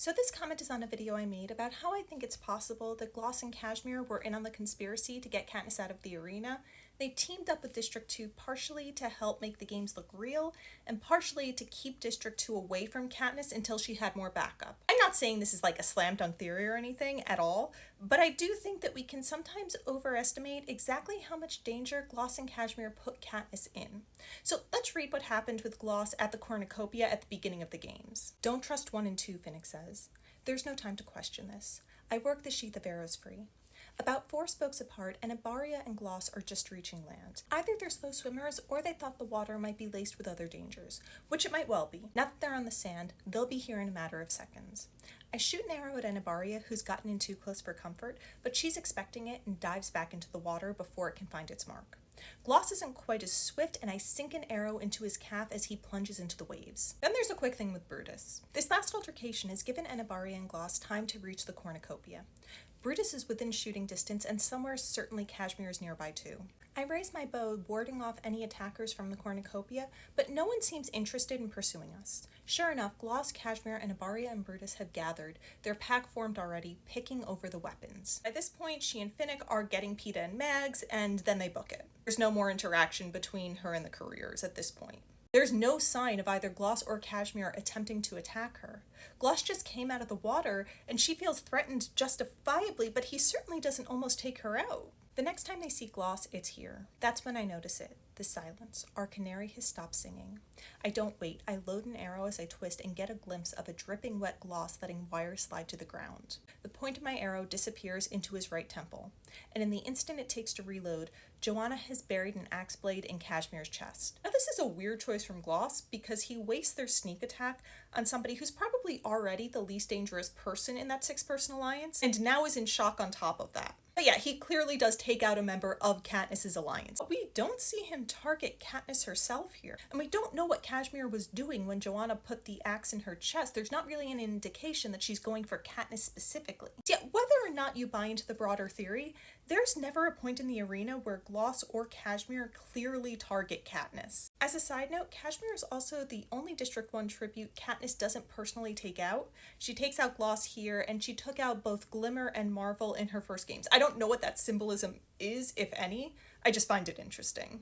So this comment is on a video I made about how I think it's possible that Gloss and Cashmere were in on the conspiracy to get Katniss out of the arena. They teamed up with District 2 partially to help make the games look real, and partially to keep District 2 away from Katniss until she had more backup. I'm not saying this is like a slam dunk theory or anything at all, but I do think that we can sometimes overestimate exactly how much danger Gloss and Cashmere put Katniss in. So let's read what happened with Gloss at the cornucopia at the beginning of the games. "Don't trust 1 and 2, Finnick says. There's no time to question this. I work the sheath of arrows free. About 4 spokes apart, and Abaria and Gloss are just reaching land. Either they're slow swimmers, or they thought the water might be laced with other dangers, which it might well be. Now that they're on the sand, they'll be here in a matter of seconds. I shoot an arrow at Abaria, who's gotten in too close for comfort, but she's expecting it and dives back into the water before it can find its mark. Gloss isn't quite as swift, and I sink an arrow into his calf as he plunges into the waves. Then there's a quick thing with Brutus. This last altercation has given Abaria and Gloss time to reach the cornucopia. Brutus is within shooting distance, and somewhere certainly Cashmere is nearby too. I raise my bow, warding off any attackers from the cornucopia, but no one seems interested in pursuing us. Sure enough, Gloss, Cashmere, and Abaria and Brutus have gathered, their pack formed already, picking over the weapons. At this point, she and Finnick are getting Peeta and Mags, and then they book it. There's no more interaction between her and the couriers at this point. There's no sign of either Gloss or Cashmere attempting to attack her. Gloss just came out of the water, and she feels threatened justifiably, but he certainly doesn't almost take her out. The next time they see Gloss, it's here. That's when I notice it. The silence. Our canary has stopped singing. I don't wait. I load an arrow as I twist and get a glimpse of a dripping wet Gloss letting wires slide to the ground. The point of my arrow disappears into his right temple, and in the instant it takes to reload, Joanna has buried an axe blade in Cashmere's chest. Now this is a weird choice from Gloss because he wastes their sneak attack on somebody who's probably already the least dangerous person in that 6-person alliance, and now is in shock on top of that. But yeah, he clearly does take out a member of Katniss's alliance. But we don't see him target Katniss herself here, and we don't know what Cashmere was doing when Joanna put the axe in her chest. There's not really an indication that she's going for Katniss specifically. So yeah, whether or not you buy into the broader theory, there's never a point in the arena where Gloss or Cashmere clearly target Katniss. As a side note, Cashmere is also the only District 1 tribute Katniss doesn't personally take out. She takes out Gloss here, and she took out both Glimmer and Marvel in her first games. I don't know what that symbolism is, if any. I just find it interesting.